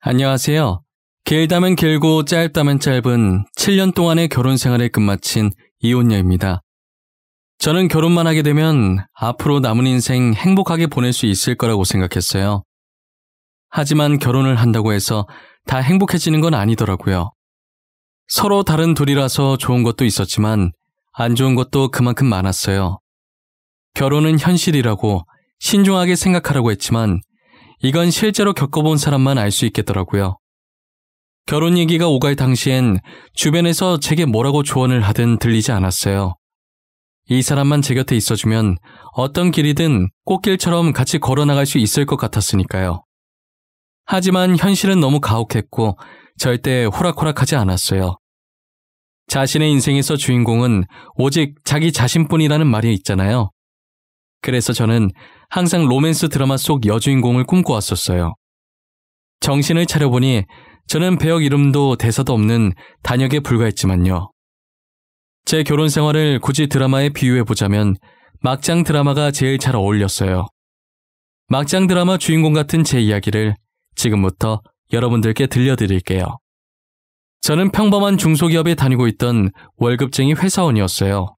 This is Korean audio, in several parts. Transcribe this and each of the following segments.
안녕하세요. 길다면 길고 짧다면 짧은 7년 동안의 결혼 생활을 끝마친 이혼녀입니다. 저는 결혼만 하게 되면 앞으로 남은 인생 행복하게 보낼 수 있을 거라고 생각했어요. 하지만 결혼을 한다고 해서 다 행복해지는 건 아니더라고요. 서로 다른 둘이라서 좋은 것도 있었지만 안 좋은 것도 그만큼 많았어요. 결혼은 현실이라고 신중하게 생각하라고 했지만 이건 실제로 겪어본 사람만 알 수 있겠더라고요. 결혼 얘기가 오갈 당시엔 주변에서 제게 뭐라고 조언을 하든 들리지 않았어요. 이 사람만 제 곁에 있어주면 어떤 길이든 꽃길처럼 같이 걸어나갈 수 있을 것 같았으니까요. 하지만 현실은 너무 가혹했고 절대 호락호락하지 않았어요. 자신의 인생에서 주인공은 오직 자기 자신뿐이라는 말이 있잖아요. 그래서 저는 항상 로맨스 드라마 속 여주인공을 꿈꿔왔었어요. 정신을 차려보니 저는 배역 이름도 대사도 없는 단역에 불과했지만요. 제 결혼 생활을 굳이 드라마에 비유해보자면 막장 드라마가 제일 잘 어울렸어요. 막장 드라마 주인공 같은 제 이야기를 지금부터 여러분들께 들려드릴게요. 저는 평범한 중소기업에 다니고 있던 월급쟁이 회사원이었어요.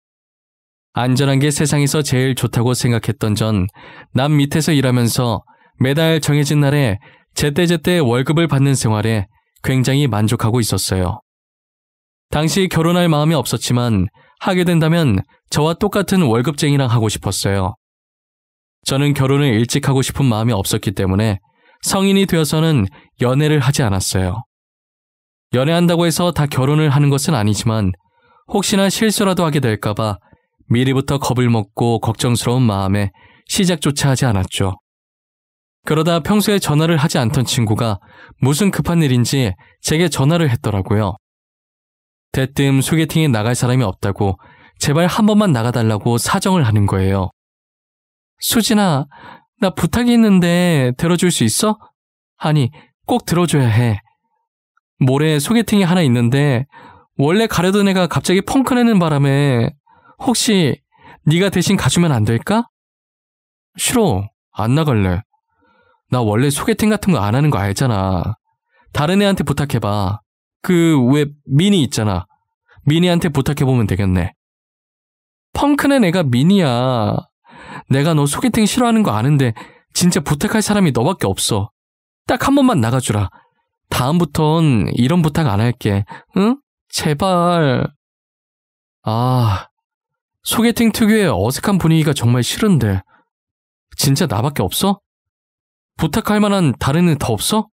안전한 게 세상에서 제일 좋다고 생각했던 전 남 밑에서 일하면서 매달 정해진 날에 제때제때 월급을 받는 생활에 굉장히 만족하고 있었어요. 당시 결혼할 마음이 없었지만 하게 된다면 저와 똑같은 월급쟁이랑 하고 싶었어요. 저는 결혼을 일찍 하고 싶은 마음이 없었기 때문에 성인이 되어서는 연애를 하지 않았어요. 연애한다고 해서 다 결혼을 하는 것은 아니지만 혹시나 실수라도 하게 될까봐 미리부터 겁을 먹고 걱정스러운 마음에 시작조차 하지 않았죠. 그러다 평소에 전화를 하지 않던 친구가 무슨 급한 일인지 제게 전화를 했더라고요. 대뜸 소개팅에 나갈 사람이 없다고 제발 한 번만 나가달라고 사정을 하는 거예요. 수진아, 나 부탁이 있는데 들어줄 수 있어? 아니, 꼭 들어줘야 해. 모레 소개팅이 하나 있는데 원래 가려던 애가 갑자기 펑크 내는 바람에 혹시 네가 대신 가주면 안 될까? 싫어, 안 나갈래. 나 원래 소개팅 같은 거 안 하는 거 알잖아. 다른 애한테 부탁해봐. 왜 미니 있잖아. 미니한테 부탁해보면 되겠네. 펑크낸 애가 미니야. 내가 너 소개팅 싫어하는 거 아는데 진짜 부탁할 사람이 너밖에 없어. 딱 한 번만 나가주라. 다음부턴 이런 부탁 안 할게. 응? 제발. 소개팅 특유의 어색한 분위기가 정말 싫은데 진짜 나밖에 없어? 부탁할 만한 다른 애 더 없어?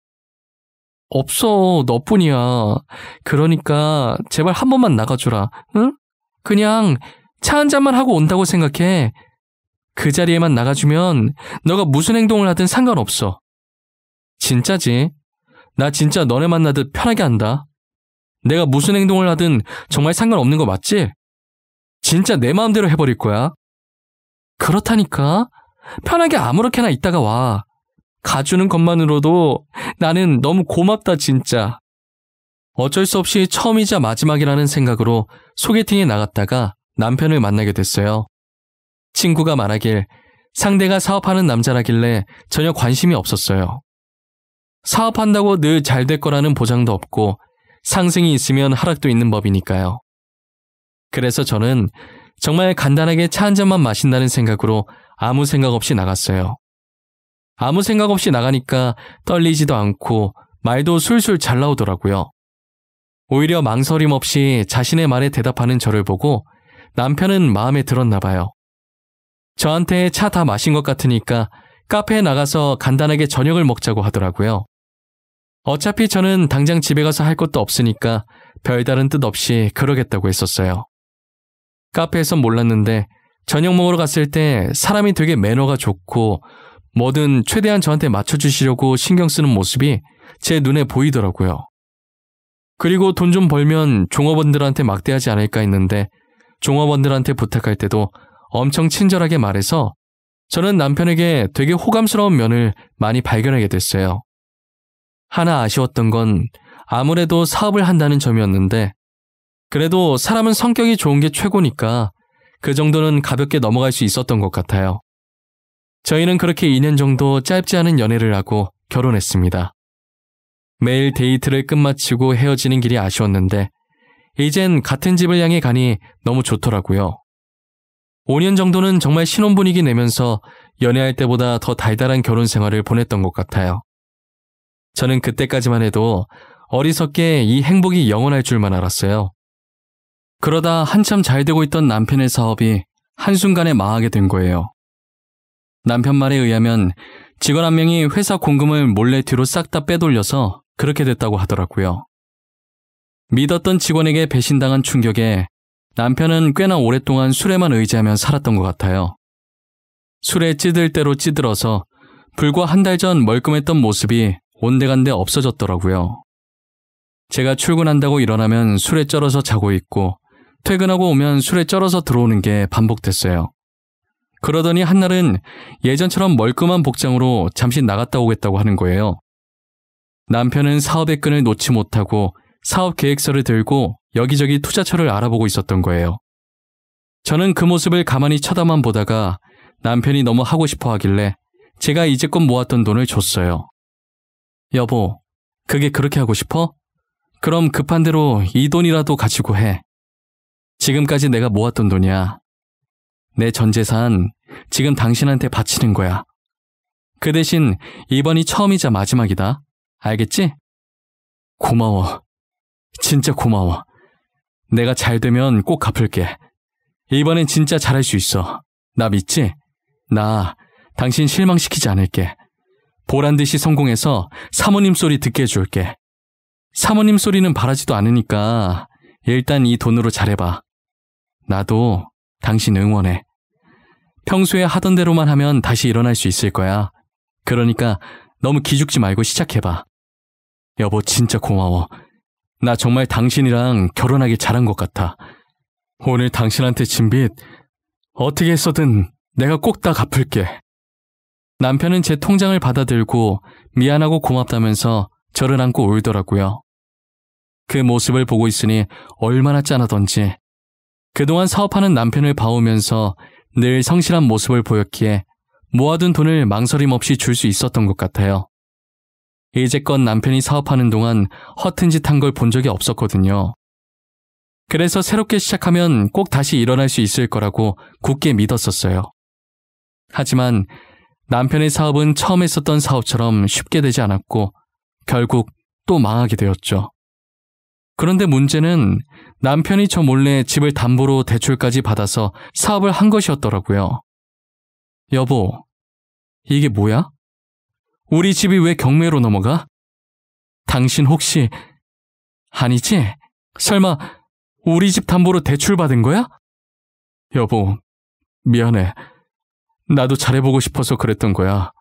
없어, 너뿐이야. 그러니까 제발 한 번만 나가주라. 응? 그냥 차 한 잔만 하고 온다고 생각해. 그 자리에만 나가주면 너가 무슨 행동을 하든 상관없어. 진짜지? 나 진짜 너네 만나듯 편하게 한다. 내가 무슨 행동을 하든 정말 상관없는 거 맞지? 진짜 내 마음대로 해버릴 거야. 그렇다니까. 편하게 아무렇게나 있다가 와. 가주는 것만으로도 나는 너무 고맙다 진짜. 어쩔 수 없이 처음이자 마지막이라는 생각으로 소개팅에 나갔다가 남편을 만나게 됐어요. 친구가 말하길 상대가 사업하는 남자라길래 전혀 관심이 없었어요. 사업한다고 늘 잘 될 거라는 보장도 없고 상승이 있으면 하락도 있는 법이니까요. 그래서 저는 정말 간단하게 차 한 잔만 마신다는 생각으로 아무 생각 없이 나갔어요. 아무 생각 없이 나가니까 떨리지도 않고 말도 술술 잘 나오더라고요. 오히려 망설임 없이 자신의 말에 대답하는 저를 보고 남편은 마음에 들었나 봐요. 저한테 차 다 마신 것 같으니까 카페에 나가서 간단하게 저녁을 먹자고 하더라고요. 어차피 저는 당장 집에 가서 할 것도 없으니까 별다른 뜻 없이 그러겠다고 했었어요. 카페에서 몰랐는데 저녁 먹으러 갔을 때 사람이 되게 매너가 좋고 뭐든 최대한 저한테 맞춰주시려고 신경 쓰는 모습이 제 눈에 보이더라고요. 그리고 돈 좀 벌면 종업원들한테 막대하지 않을까 했는데 종업원들한테 부탁할 때도 엄청 친절하게 말해서 저는 남편에게 되게 호감스러운 면을 많이 발견하게 됐어요. 하나 아쉬웠던 건 아무래도 사업을 한다는 점이었는데 그래도 사람은 성격이 좋은 게 최고니까 그 정도는 가볍게 넘어갈 수 있었던 것 같아요. 저희는 그렇게 2년 정도 짧지 않은 연애를 하고 결혼했습니다. 매일 데이트를 끝마치고 헤어지는 길이 아쉬웠는데 이젠 같은 집을 향해 가니 너무 좋더라고요. 5년 정도는 정말 신혼분위기 내면서 연애할 때보다 더 달달한 결혼 생활을 보냈던 것 같아요. 저는 그때까지만 해도 어리석게 이 행복이 영원할 줄만 알았어요. 그러다 한참 잘 되고 있던 남편의 사업이 한순간에 망하게 된 거예요. 남편 말에 의하면 직원 한 명이 회사 공금을 몰래 뒤로 싹 다 빼돌려서 그렇게 됐다고 하더라고요. 믿었던 직원에게 배신당한 충격에 남편은 꽤나 오랫동안 술에만 의지하며 살았던 것 같아요. 술에 찌들 대로 찌들어서 불과 한 달 전 멀끔했던 모습이 온데간데 없어졌더라고요. 제가 출근한다고 일어나면 술에 쩔어서 자고 있고 퇴근하고 오면 술에 쩔어서 들어오는 게 반복됐어요. 그러더니 한날은 예전처럼 멀끔한 복장으로 잠시 나갔다 오겠다고 하는 거예요. 남편은 사업의 끈을 놓지 못하고 사업 계획서를 들고 여기저기 투자처를 알아보고 있었던 거예요. 저는 그 모습을 가만히 쳐다만 보다가 남편이 너무 하고 싶어 하길래 제가 이제껏 모았던 돈을 줬어요. 여보, 그게 그렇게 하고 싶어? 그럼 급한 대로 이 돈이라도 가지고 해. 지금까지 내가 모았던 돈이야. 내 전 재산 지금 당신한테 바치는 거야. 그 대신 이번이 처음이자 마지막이다. 알겠지? 고마워. 진짜 고마워. 내가 잘 되면 꼭 갚을게. 이번엔 진짜 잘할 수 있어. 나 믿지? 나 당신 실망시키지 않을게. 보란듯이 성공해서 사모님 소리 듣게 해줄게. 사모님 소리는 바라지도 않으니까 일단 이 돈으로 잘해봐. 나도 당신 응원해. 평소에 하던 대로만 하면 다시 일어날 수 있을 거야. 그러니까 너무 기죽지 말고 시작해봐. 여보, 진짜 고마워. 나 정말 당신이랑 결혼하길 잘한 것 같아. 오늘 당신한테 진 빚 어떻게 해서든 내가 꼭 다 갚을게. 남편은 제 통장을 받아들고 미안하고 고맙다면서 저를 안고 울더라고요. 그 모습을 보고 있으니 얼마나 짠하던지. 그동안 사업하는 남편을 봐오면서 늘 성실한 모습을 보였기에 모아둔 돈을 망설임 없이 줄 수 있었던 것 같아요. 이제껏 남편이 사업하는 동안 허튼 짓 한 걸 본 적이 없었거든요. 그래서 새롭게 시작하면 꼭 다시 일어날 수 있을 거라고 굳게 믿었었어요. 하지만 남편의 사업은 처음 했었던 사업처럼 쉽게 되지 않았고 결국 또 망하게 되었죠. 그런데 문제는 남편이 저 몰래 집을 담보로 대출까지 받아서 사업을 한 것이었더라고요. 여보, 이게 뭐야? 우리 집이 왜 경매로 넘어가? 당신 혹시... 아니지? 설마 우리 집 담보로 대출 받은 거야? 여보, 미안해. 나도 잘해보고 싶어서 그랬던 거야.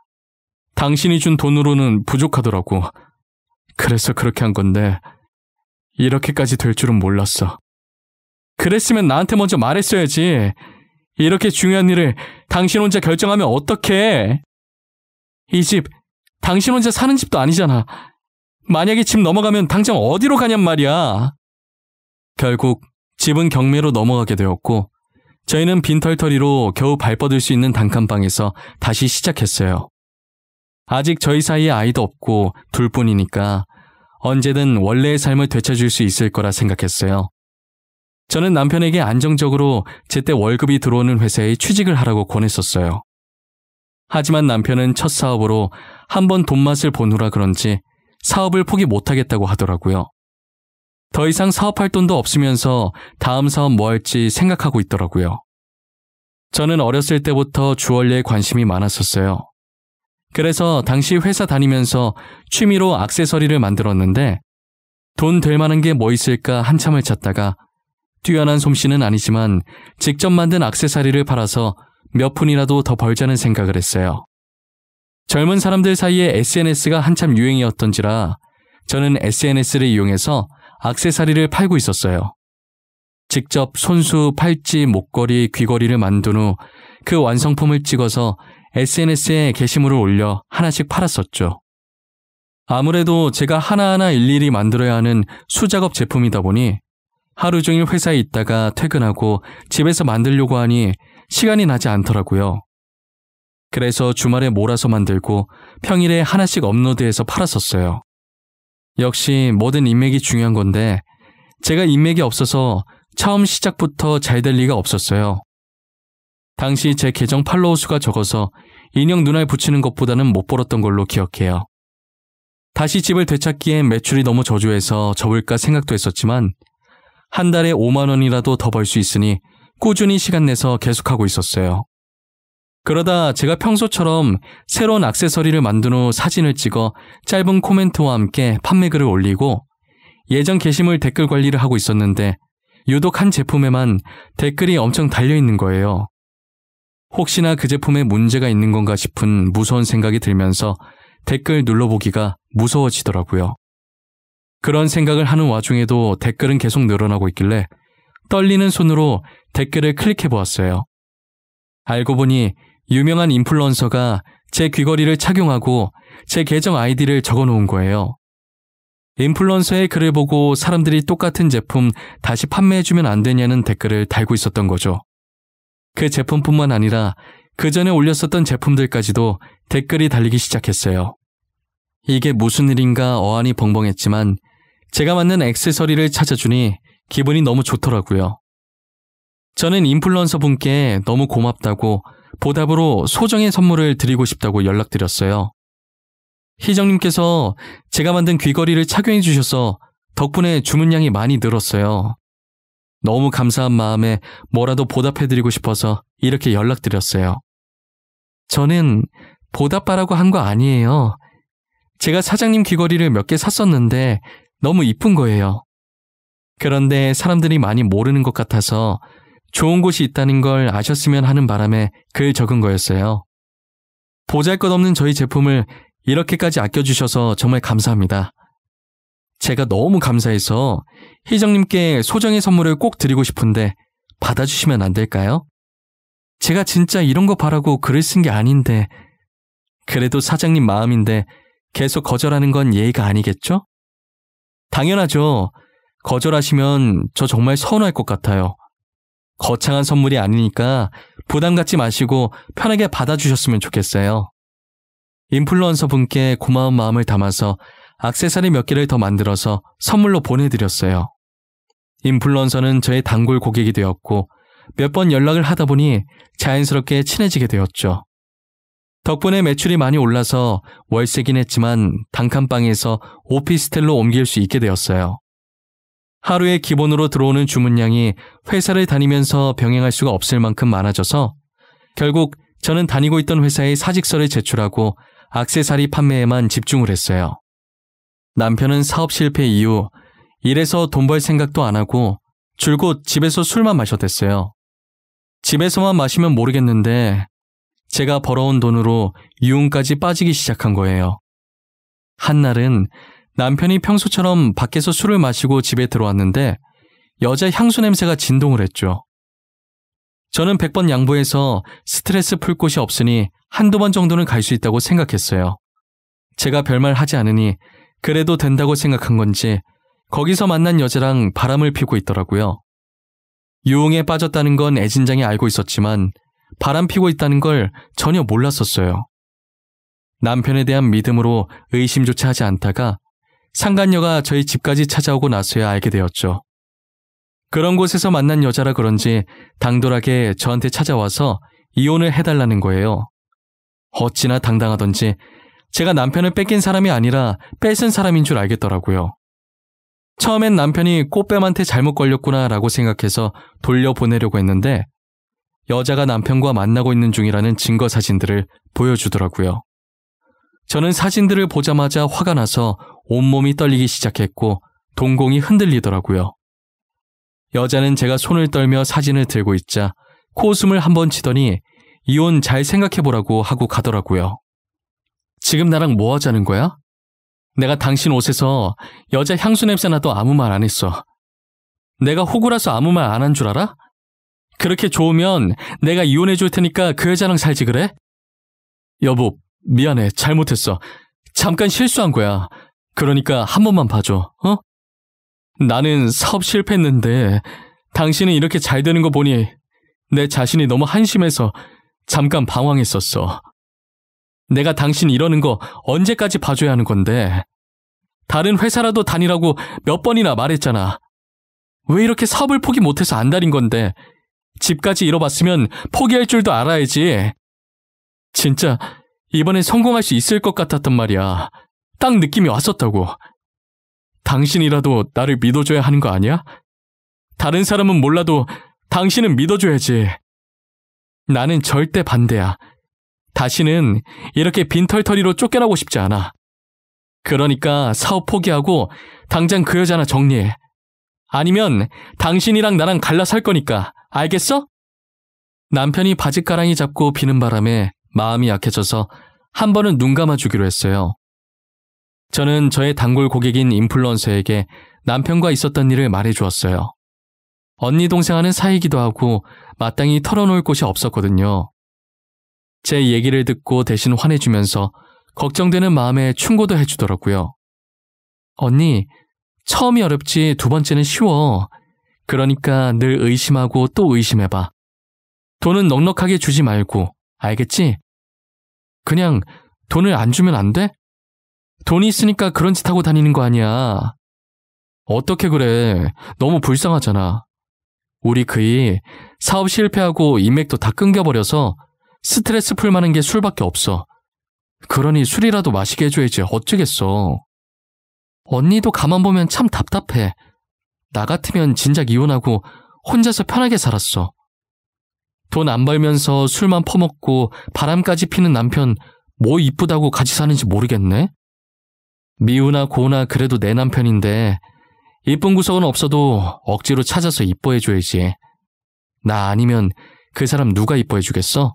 당신이 준 돈으로는 부족하더라고. 그래서 그렇게 한 건데 이렇게까지 될 줄은 몰랐어. 그랬으면 나한테 먼저 말했어야지. 이렇게 중요한 일을 당신 혼자 결정하면 어떡해. 이 집 당신 혼자 사는 집도 아니잖아. 만약에 집 넘어가면 당장 어디로 가냔 말이야. 결국 집은 경매로 넘어가게 되었고 저희는 빈털터리로 겨우 발 뻗을 수 있는 단칸방에서 다시 시작했어요. 아직 저희 사이에 아이도 없고 둘뿐이니까 언제든 원래의 삶을 되찾을 수 있을 거라 생각했어요. 저는 남편에게 안정적으로 제때 월급이 들어오는 회사에 취직을 하라고 권했었어요. 하지만 남편은 첫 사업으로 한번 돈맛을 본 후라 그런지 사업을 포기 못하겠다고 하더라고요. 더 이상 사업할 돈도 없으면서 다음 사업 뭐 할지 생각하고 있더라고요. 저는 어렸을 때부터 주얼리에 관심이 많았었어요. 그래서 당시 회사 다니면서 취미로 액세서리를 만들었는데 돈 될 만한 게 뭐 있을까 한참을 찾다가 뛰어난 솜씨는 아니지만 직접 만든 액세서리를 팔아서 몇 푼이라도 더 벌자는 생각을 했어요. 젊은 사람들 사이에 SNS가 한참 유행이었던지라 저는 SNS를 이용해서 액세서리를 팔고 있었어요. 직접 손수, 팔찌, 목걸이, 귀걸이를 만든 후 그 완성품을 찍어서 SNS에 게시물을 올려 하나씩 팔았었죠. 아무래도 제가 하나하나 일일이 만들어야 하는 수작업 제품이다 보니 하루 종일 회사에 있다가 퇴근하고 집에서 만들려고 하니 시간이 나지 않더라고요. 그래서 주말에 몰아서 만들고 평일에 하나씩 업로드해서 팔았었어요. 역시 뭐든 인맥이 중요한 건데 제가 인맥이 없어서 처음 시작부터 잘 될 리가 없었어요. 당시 제 계정 팔로워 수가 적어서 인형 눈알 붙이는 것보다는 못 벌었던 걸로 기억해요. 다시 집을 되찾기엔 매출이 너무 저조해서 접을까 생각도 했었지만 한 달에 5만 원이라도 더 벌 수 있으니 꾸준히 시간 내서 계속하고 있었어요. 그러다 제가 평소처럼 새로운 액세서리를 만든 후 사진을 찍어 짧은 코멘트와 함께 판매글을 올리고 예전 게시물 댓글 관리를 하고 있었는데 유독 한 제품에만 댓글이 엄청 달려있는 거예요. 혹시나 그 제품에 문제가 있는 건가 싶은 무서운 생각이 들면서 댓글 눌러보기가 무서워지더라고요. 그런 생각을 하는 와중에도 댓글은 계속 늘어나고 있길래 떨리는 손으로 댓글을 클릭해보았어요. 알고 보니 유명한 인플루언서가 제 귀걸이를 착용하고 제 계정 아이디를 적어놓은 거예요. 인플루언서의 글을 보고 사람들이 똑같은 제품 다시 판매해주면 안 되냐는 댓글을 달고 있었던 거죠. 그 제품뿐만 아니라 그 전에 올렸었던 제품들까지도 댓글이 달리기 시작했어요. 이게 무슨 일인가 어안이 벙벙했지만 제가 맞는 액세서리를 찾아주니 기분이 너무 좋더라고요. 저는 인플루언서 분께 너무 고맙다고 보답으로 소정의 선물을 드리고 싶다고 연락드렸어요. 희정님께서 제가 만든 귀걸이를 착용해 주셔서 덕분에 주문량이 많이 늘었어요. 너무 감사한 마음에 뭐라도 보답해드리고 싶어서 이렇게 연락드렸어요. 저는 보답하라고 한 거 아니에요. 제가 사장님 귀걸이를 몇 개 샀었는데 너무 이쁜 거예요. 그런데 사람들이 많이 모르는 것 같아서 좋은 곳이 있다는 걸 아셨으면 하는 바람에 글 적은 거였어요. 보잘것없는 저희 제품을 이렇게까지 아껴주셔서 정말 감사합니다. 제가 너무 감사해서 희정님께 소정의 선물을 꼭 드리고 싶은데 받아주시면 안 될까요? 제가 진짜 이런 거 바라고 글을 쓴 게 아닌데 그래도 사장님 마음인데 계속 거절하는 건 예의가 아니겠죠? 당연하죠. 거절하시면 저 정말 서운할 것 같아요. 거창한 선물이 아니니까 부담 갖지 마시고 편하게 받아주셨으면 좋겠어요. 인플루언서 분께 고마운 마음을 담아서 액세서리 몇 개를 더 만들어서 선물로 보내드렸어요. 인플루언서는 저의 단골 고객이 되었고 몇 번 연락을 하다 보니 자연스럽게 친해지게 되었죠. 덕분에 매출이 많이 올라서 월세긴 했지만 단칸방에서 오피스텔로 옮길 수 있게 되었어요. 하루에 기본으로 들어오는 주문량이 회사를 다니면서 병행할 수가 없을 만큼 많아져서 결국 저는 다니고 있던 회사에 사직서를 제출하고 액세서리 판매에만 집중을 했어요. 남편은 사업 실패 이후 일해서 돈 벌 생각도 안 하고 줄곧 집에서 술만 마셨댔어요. 집에서만 마시면 모르겠는데 제가 벌어온 돈으로 유흥까지 빠지기 시작한 거예요. 한날은 남편이 평소처럼 밖에서 술을 마시고 집에 들어왔는데 여자 향수 냄새가 진동을 했죠. 저는 100번 양보해서 스트레스 풀 곳이 없으니 한두 번 정도는 갈 수 있다고 생각했어요. 제가 별말 하지 않으니 그래도 된다고 생각한 건지 거기서 만난 여자랑 바람을 피우고 있더라고요. 유흥에 빠졌다는 건 애진장이 알고 있었지만 바람 피고 있다는 걸 전혀 몰랐었어요. 남편에 대한 믿음으로 의심조차 하지 않다가 상간녀가 저희 집까지 찾아오고 나서야 알게 되었죠. 그런 곳에서 만난 여자라 그런지 당돌하게 저한테 찾아와서 이혼을 해달라는 거예요. 어찌나 당당하던지 제가 남편을 뺏긴 사람이 아니라 뺏은 사람인 줄 알겠더라고요. 처음엔 남편이 꽃뱀한테 잘못 걸렸구나 라고 생각해서 돌려보내려고 했는데 여자가 남편과 만나고 있는 중이라는 증거 사진들을 보여주더라고요. 저는 사진들을 보자마자 화가 나서 온몸이 떨리기 시작했고 동공이 흔들리더라고요. 여자는 제가 손을 떨며 사진을 들고 있자 코웃음을 한번 치더니 이혼 잘 생각해보라고 하고 가더라고요. 지금 나랑 뭐 하자는 거야? 내가 당신 옷에서 여자 향수 냄새 나도 아무 말 안 했어. 내가 호구라서 아무 말 안 한 줄 알아? 그렇게 좋으면 내가 이혼해 줄 테니까 그 여자랑 살지 그래? 여보, 미안해. 잘못했어. 잠깐 실수한 거야. 그러니까 한 번만 봐줘. 어? 나는 사업 실패했는데 당신은 이렇게 잘 되는 거 보니 내 자신이 너무 한심해서 잠깐 방황했었어. 내가 당신 이러는 거 언제까지 봐줘야 하는 건데. 다른 회사라도 다니라고 몇 번이나 말했잖아. 왜 이렇게 사업을 포기 못해서 안 다닌 건데 집까지 잃어봤으면 포기할 줄도 알아야지. 진짜 이번엔 성공할 수 있을 것 같았단 말이야. 딱 느낌이 왔었다고. 당신이라도 나를 믿어줘야 하는 거 아니야? 다른 사람은 몰라도 당신은 믿어줘야지. 나는 절대 반대야. 다시는 이렇게 빈털터리로 쫓겨나고 싶지 않아. 그러니까 사업 포기하고 당장 그 여자나 정리해. 아니면 당신이랑 나랑 갈라 살 거니까. 알겠어? 남편이 바짓가랑이 잡고 비는 바람에 마음이 약해져서 한 번은 눈 감아주기로 했어요. 저는 저의 단골 고객인 인플루언서에게 남편과 있었던 일을 말해주었어요. 언니 동생하는 사이기도 하고 마땅히 털어놓을 곳이 없었거든요. 제 얘기를 듣고 대신 화내주면서 걱정되는 마음에 충고도 해주더라고요. 언니, 처음이 어렵지 두 번째는 쉬워. 그러니까 늘 의심하고 또 의심해봐. 돈은 넉넉하게 주지 말고, 알겠지? 그냥 돈을 안 주면 안 돼? 돈이 있으니까 그런 짓 하고 다니는 거 아니야. 어떻게 그래? 너무 불쌍하잖아. 우리 그이 사업 실패하고 인맥도 다 끊겨버려서 스트레스 풀만한 게 술밖에 없어. 그러니 술이라도 마시게 해줘야지 어쩌겠어. 언니도 가만 보면 참 답답해. 나 같으면 진작 이혼하고 혼자서 편하게 살았어. 돈 안 벌면서 술만 퍼먹고 바람까지 피는 남편 뭐 이쁘다고 같이 사는지 모르겠네? 미우나 고우나 그래도 내 남편인데 이쁜 구석은 없어도 억지로 찾아서 이뻐해줘야지. 나 아니면 그 사람 누가 이뻐해주겠어?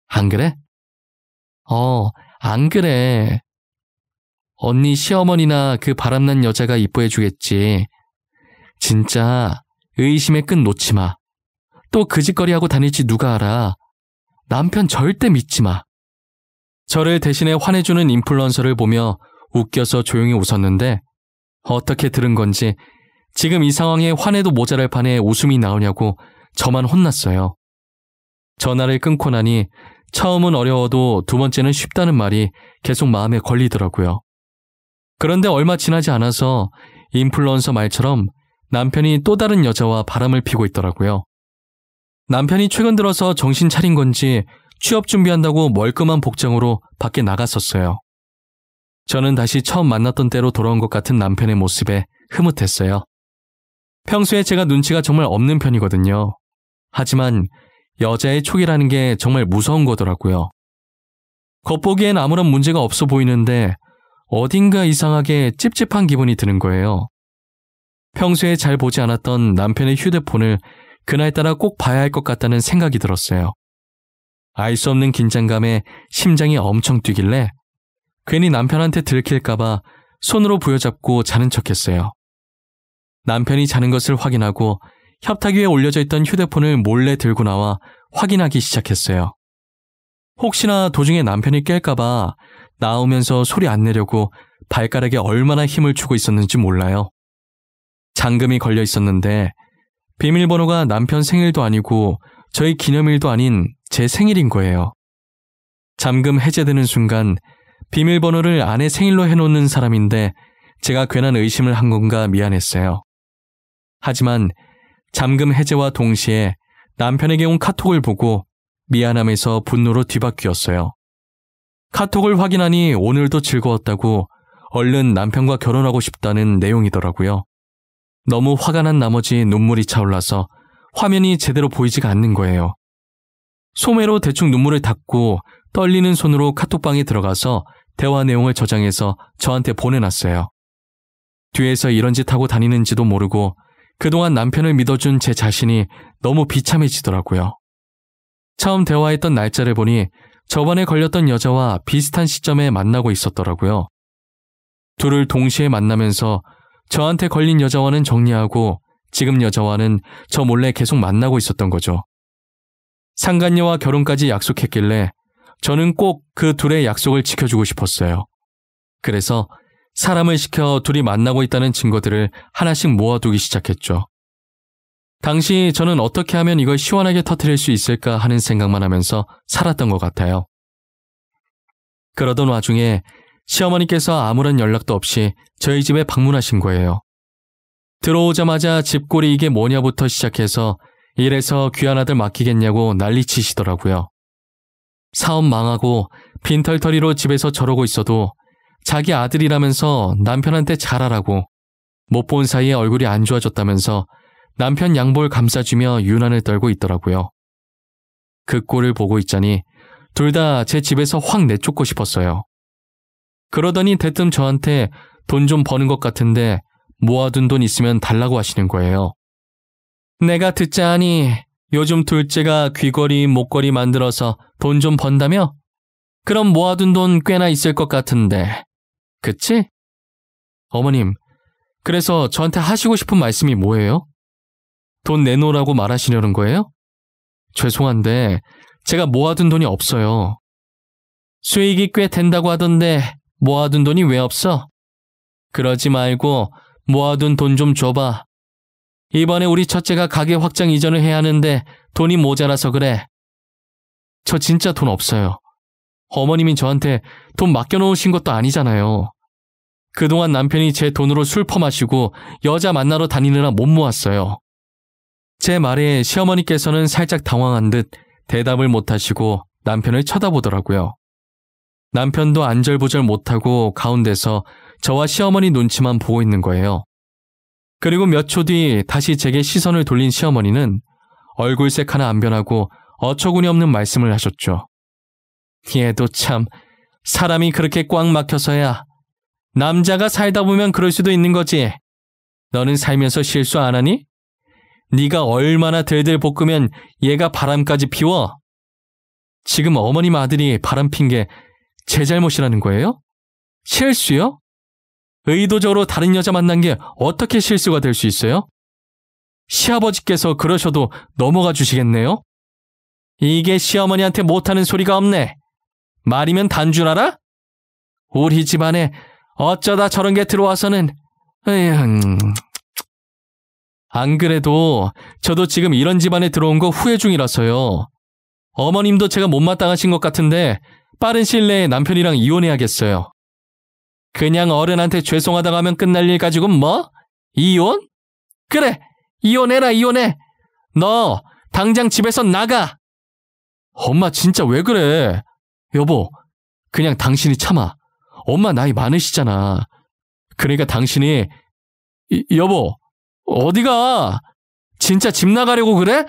안 그래? 안 그래. 언니 시어머니나 그 바람난 여자가 이뻐해주겠지. 진짜 의심의 끈 놓지 마. 또 그 짓거리 하고 다닐지 누가 알아. 남편 절대 믿지 마. 저를 대신에 화내주는 인플루언서를 보며 웃겨서 조용히 웃었는데 어떻게 들은 건지 지금 이 상황에 화내도 모자랄 판에 웃음이 나오냐고 저만 혼났어요. 전화를 끊고 나니 처음은 어려워도 두 번째는 쉽다는 말이 계속 마음에 걸리더라고요. 그런데 얼마 지나지 않아서 인플루언서 말처럼 남편이 또 다른 여자와 바람을 피고 있더라고요. 남편이 최근 들어서 정신 차린 건지 취업 준비한다고 멀끔한 복장으로 밖에 나갔었어요. 저는 다시 처음 만났던 때로 돌아온 것 같은 남편의 모습에 흐뭇했어요. 평소에 제가 눈치가 정말 없는 편이거든요. 하지만 여자의 촉이라는 게 정말 무서운 거더라고요. 겉보기엔 아무런 문제가 없어 보이는데 어딘가 이상하게 찝찝한 기분이 드는 거예요. 평소에 잘 보지 않았던 남편의 휴대폰을 그날따라 꼭 봐야 할 것 같다는 생각이 들었어요. 알 수 없는 긴장감에 심장이 엄청 뛰길래 괜히 남편한테 들킬까봐 손으로 부여잡고 자는 척했어요. 남편이 자는 것을 확인하고 협탁 위에 올려져 있던 휴대폰을 몰래 들고 나와 확인하기 시작했어요. 혹시나 도중에 남편이 깰까봐 나오면서 소리 안 내려고 발가락에 얼마나 힘을 주고 있었는지 몰라요. 잠금이 걸려 있었는데 비밀번호가 남편 생일도 아니고 저희 기념일도 아닌 제 생일인 거예요. 잠금 해제되는 순간 비밀번호를 아내 생일로 해놓는 사람인데 제가 괜한 의심을 한 건가 미안했어요. 하지만 잠금 해제와 동시에 남편에게 온 카톡을 보고 미안함에서 분노로 뒤바뀌었어요. 카톡을 확인하니 오늘도 즐거웠다고 얼른 남편과 결혼하고 싶다는 내용이더라고요. 너무 화가 난 나머지 눈물이 차올라서 화면이 제대로 보이지가 않는 거예요. 소매로 대충 눈물을 닦고 떨리는 손으로 카톡방에 들어가서 대화 내용을 저장해서 저한테 보내놨어요. 뒤에서 이런 짓 하고 다니는지도 모르고 그동안 남편을 믿어준 제 자신이 너무 비참해지더라고요. 처음 대화했던 날짜를 보니 저번에 걸렸던 여자와 비슷한 시점에 만나고 있었더라고요. 둘을 동시에 만나면서 저한테 걸린 여자와는 정리하고 지금 여자와는 저 몰래 계속 만나고 있었던 거죠. 상간녀와 결혼까지 약속했길래 저는 꼭 그 둘의 약속을 지켜주고 싶었어요. 그래서 사람을 시켜 둘이 만나고 있다는 증거들을 하나씩 모아두기 시작했죠. 당시 저는 어떻게 하면 이걸 시원하게 터뜨릴 수 있을까 하는 생각만 하면서 살았던 것 같아요. 그러던 와중에 시어머니께서 아무런 연락도 없이 저희 집에 방문하신 거예요. 들어오자마자 집골이 이게 뭐냐부터 시작해서 이래서 귀한 아들 맡기겠냐고 난리치시더라고요. 사업 망하고 빈털터리로 집에서 저러고 있어도 자기 아들이라면서 남편한테 잘하라고 못 본 사이에 얼굴이 안 좋아졌다면서 남편 양볼 감싸주며 유난을 떨고 있더라고요. 그 꼴을 보고 있자니 둘 다 제 집에서 확 내쫓고 싶었어요. 그러더니 대뜸 저한테 돈 좀 버는 것 같은데 모아둔 돈 있으면 달라고 하시는 거예요. 내가 듣자하니 요즘 둘째가 귀걸이, 목걸이 만들어서 돈 좀 번다며? 그럼 모아둔 돈 꽤나 있을 것 같은데. 그치? 어머님, 그래서 저한테 하시고 싶은 말씀이 뭐예요? 돈 내놓으라고 말하시려는 거예요? 죄송한데 제가 모아둔 돈이 없어요. 수익이 꽤 된다고 하던데 모아둔 돈이 왜 없어? 그러지 말고 모아둔 돈 좀 줘봐. 이번에 우리 첫째가 가게 확장 이전을 해야 하는데 돈이 모자라서 그래. 저 진짜 돈 없어요. 어머님이 저한테 돈 맡겨놓으신 것도 아니잖아요. 그동안 남편이 제 돈으로 술 퍼마시고 여자 만나러 다니느라 못 모았어요. 제 말에 시어머니께서는 살짝 당황한 듯 대답을 못하시고 남편을 쳐다보더라고요. 남편도 안절부절 못하고 가운데서 저와 시어머니 눈치만 보고 있는 거예요. 그리고 몇 초 뒤 다시 제게 시선을 돌린 시어머니는 얼굴색 하나 안 변하고 어처구니 없는 말씀을 하셨죠. 얘도 참 사람이 그렇게 꽉 막혀서야. 남자가 살다 보면 그럴 수도 있는 거지. 너는 살면서 실수 안 하니? 네가 얼마나 들들 볶으면 얘가 바람까지 피워? 지금 어머님 아들이 바람 핀 게 제 잘못이라는 거예요? 실수요? 의도적으로 다른 여자 만난 게 어떻게 실수가 될 수 있어요? 시아버지께서 그러셔도 넘어가 주시겠네요? 이게 시어머니한테 못하는 소리가 없네. 말이면 단 줄 알아? 우리 집안에 어쩌다 저런 게 들어와서는 안 그래도 저도 지금 이런 집안에 들어온 거 후회 중이라서요. 어머님도 제가 못마땅하신 것 같은데 빠른 시일 내에 남편이랑 이혼해야겠어요. 그냥 어른한테 죄송하다고 하면 끝날 일 가지고 뭐? 이혼? 그래, 이혼해라 이혼해. 너 당장 집에서 나가. 엄마 진짜 왜 그래? 여보, 그냥 당신이 참아. 엄마 나이 많으시잖아. 그러니까 당신이 여보, 어디가? 진짜 집 나가려고 그래?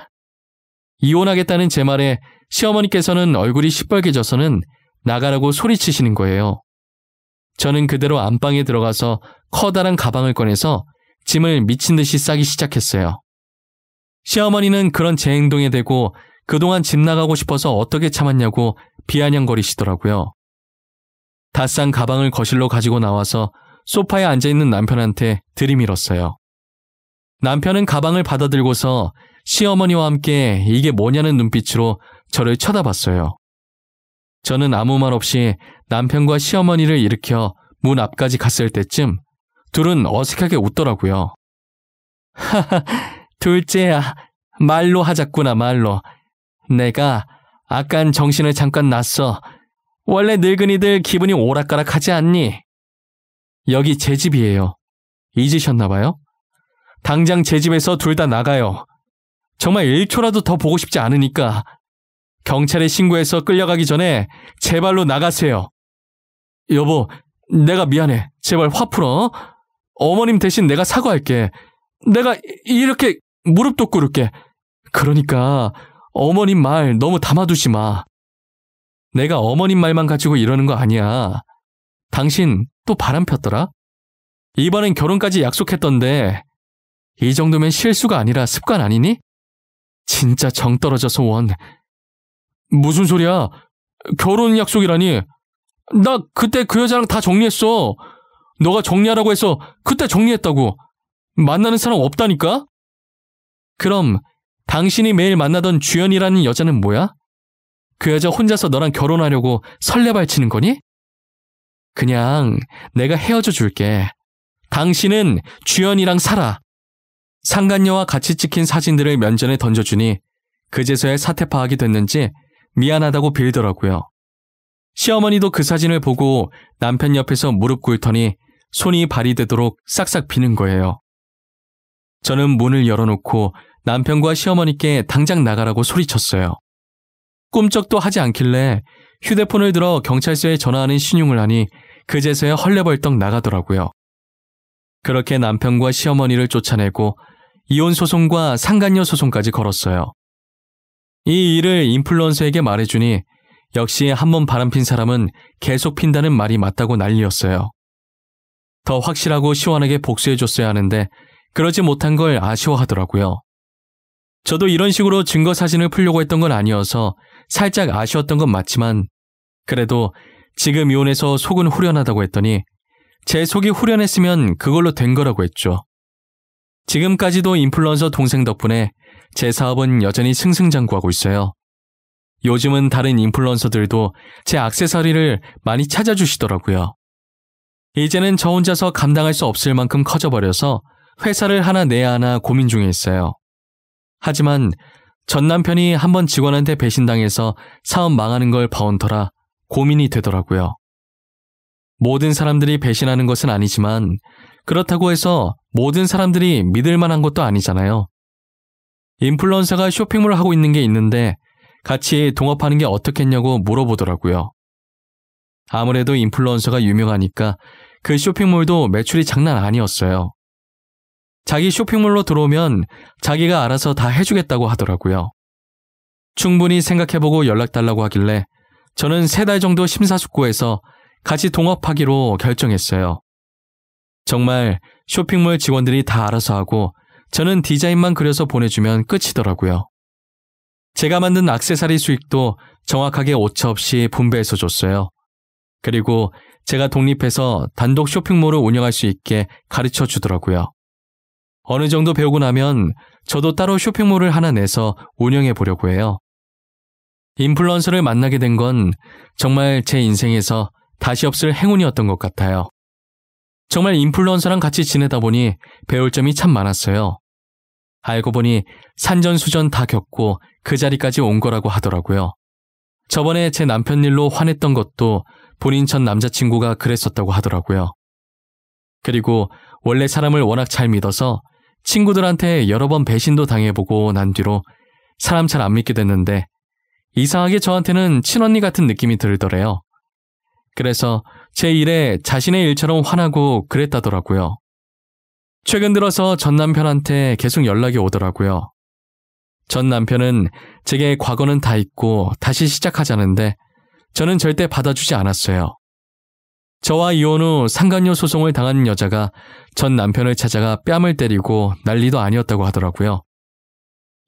이혼하겠다는 제 말에 시어머니께서는 얼굴이 시뻘개져서는 나가라고 소리치시는 거예요. 저는 그대로 안방에 들어가서 커다란 가방을 꺼내서 짐을 미친 듯이 싸기 시작했어요. 시어머니는 그런 제 행동에 대고 그동안 집 나가고 싶어서 어떻게 참았냐고 비아냥거리시더라고요. 다 싼 가방을 거실로 가지고 나와서 소파에 앉아있는 남편한테 들이밀었어요. 남편은 가방을 받아들고서 시어머니와 함께 이게 뭐냐는 눈빛으로 저를 쳐다봤어요. 저는 아무 말 없이 남편과 시어머니를 일으켜 문 앞까지 갔을 때쯤 둘은 어색하게 웃더라고요. 하하, 둘째야, 말로 하자꾸나 말로. 내가 아깐 정신을 잠깐 놨어. 원래 늙은이들 기분이 오락가락하지 않니? 여기 제 집이에요. 잊으셨나봐요? 당장 제 집에서 둘 다 나가요. 정말 1초라도 더 보고 싶지 않으니까. 경찰에 신고해서 끌려가기 전에 제발로 나가세요. 여보, 내가 미안해. 제발 화 풀어. 어머님 대신 내가 사과할게. 내가 이렇게 무릎도 꿇을게. 그러니까 어머님 말 너무 담아두지 마. 내가 어머님 말만 가지고 이러는 거 아니야. 당신 또 바람 폈더라? 이번엔 결혼까지 약속했던데 이 정도면 실수가 아니라 습관 아니니? 진짜 정 떨어져서 원. 무슨 소리야? 결혼 약속이라니. 나 그때 그 여자랑 다 정리했어. 너가 정리하라고 해서 그때 정리했다고. 만나는 사람 없다니까? 그럼 당신이 매일 만나던 주연이라는 여자는 뭐야? 그 여자 혼자서 너랑 결혼하려고 설레발치는 거니? 그냥 내가 헤어져 줄게. 당신은 주연이랑 살아. 상간녀와 같이 찍힌 사진들을 면전에 던져주니 그제서야 사태 파악이 됐는지 미안하다고 빌더라고요. 시어머니도 그 사진을 보고 남편 옆에서 무릎 꿇더니 손이 발이 되도록 싹싹 비는 거예요. 저는 문을 열어놓고 남편과 시어머니께 당장 나가라고 소리쳤어요. 꿈쩍도 하지 않길래 휴대폰을 들어 경찰서에 전화하는 신용을 하니 그제서야 헐레벌떡 나가더라고요. 그렇게 남편과 시어머니를 쫓아내고 이혼 소송과 상간녀 소송까지 걸었어요. 이 일을 인플루언서에게 말해주니 역시 한번 바람핀 사람은 계속 핀다는 말이 맞다고 난리였어요. 더 확실하고 시원하게 복수해줬어야 하는데 그러지 못한 걸 아쉬워하더라고요. 저도 이런 식으로 증거 사진을 풀려고 했던 건 아니어서 살짝 아쉬웠던 건 맞지만 그래도 지금 이혼해서 속은 후련하다고 했더니 제 속이 후련했으면 그걸로 된 거라고 했죠. 지금까지도 인플루언서 동생 덕분에 제 사업은 여전히 승승장구하고 있어요. 요즘은 다른 인플루언서들도 제 액세서리를 많이 찾아주시더라고요. 이제는 저 혼자서 감당할 수 없을 만큼 커져버려서 회사를 하나 내야 하나 고민 중에 있어요. 하지만 전 남편이 한번 직원한테 배신당해서 사업 망하는 걸 봐온 터라 고민이 되더라고요. 모든 사람들이 배신하는 것은 아니지만 그렇다고 해서 모든 사람들이 믿을 만한 것도 아니잖아요. 인플루언서가 쇼핑몰을 하고 있는 게 있는데 같이 동업하는 게 어떻겠냐고 물어보더라고요. 아무래도 인플루언서가 유명하니까 그 쇼핑몰도 매출이 장난 아니었어요. 자기 쇼핑몰로 들어오면 자기가 알아서 다 해주겠다고 하더라고요. 충분히 생각해보고 연락달라고 하길래 저는 3달 정도 심사숙고해서 같이 동업하기로 결정했어요. 정말 쇼핑몰 직원들이 다 알아서 하고 저는 디자인만 그려서 보내주면 끝이더라고요. 제가 만든 액세서리 수익도 정확하게 오차없이 분배해서 줬어요. 그리고 제가 독립해서 단독 쇼핑몰을 운영할 수 있게 가르쳐 주더라고요. 어느 정도 배우고 나면 저도 따로 쇼핑몰을 하나 내서 운영해 보려고 해요. 인플루언서를 만나게 된 건 정말 제 인생에서 다시 없을 행운이었던 것 같아요. 정말 인플루언서랑 같이 지내다 보니 배울 점이 참 많았어요. 알고 보니 산전수전 다 겪고 그 자리까지 온 거라고 하더라고요. 저번에 제 남편 일로 화냈던 것도 본인 전 남자친구가 그랬었다고 하더라고요. 그리고 원래 사람을 워낙 잘 믿어서 친구들한테 여러 번 배신도 당해보고 난 뒤로 사람 잘 안 믿게 됐는데 이상하게 저한테는 친언니 같은 느낌이 들더래요. 그래서 제 일에 자신의 일처럼 화나고 그랬다더라고요. 최근 들어서 전 남편한테 계속 연락이 오더라고요. 전 남편은 제게 과거는 다 잊고 다시 시작하자는데 저는 절대 받아주지 않았어요. 저와 이혼 후 상간녀 소송을 당한 여자가 전 남편을 찾아가 뺨을 때리고 난리도 아니었다고 하더라고요.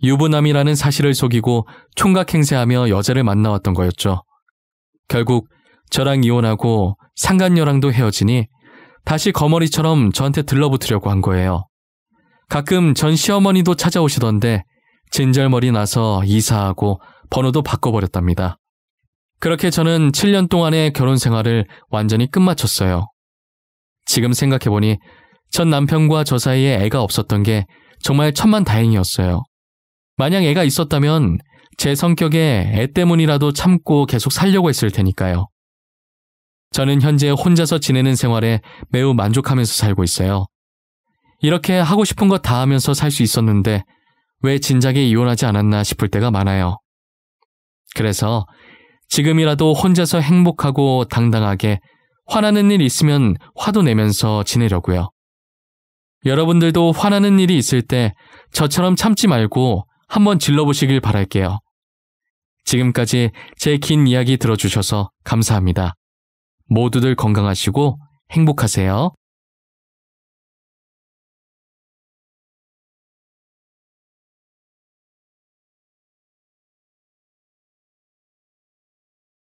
유부남이라는 사실을 속이고 총각 행세하며 여자를 만나왔던 거였죠. 결국 저랑 이혼하고 상간녀랑도 헤어지니 다시 거머리처럼 저한테 들러붙으려고 한 거예요. 가끔 전 시어머니도 찾아오시던데 진절머리 나서 이사하고 번호도 바꿔버렸답니다. 그렇게 저는 7년 동안의 결혼 생활을 완전히 끝마쳤어요. 지금 생각해보니 전 남편과 저 사이에 애가 없었던 게 정말 천만다행이었어요. 만약 애가 있었다면 제 성격에 애 때문이라도 참고 계속 살려고 했을 테니까요. 저는 현재 혼자서 지내는 생활에 매우 만족하면서 살고 있어요. 이렇게 하고 싶은 거 다 하면서 살 수 있었는데 왜 진작에 이혼하지 않았나 싶을 때가 많아요. 그래서 지금이라도 혼자서 행복하고 당당하게 화나는 일 있으면 화도 내면서 지내려고요. 여러분들도 화나는 일이 있을 때 저처럼 참지 말고 한번 질러보시길 바랄게요. 지금까지 제 긴 이야기 들어주셔서 감사합니다. 모두들 건강하시고 행복하세요.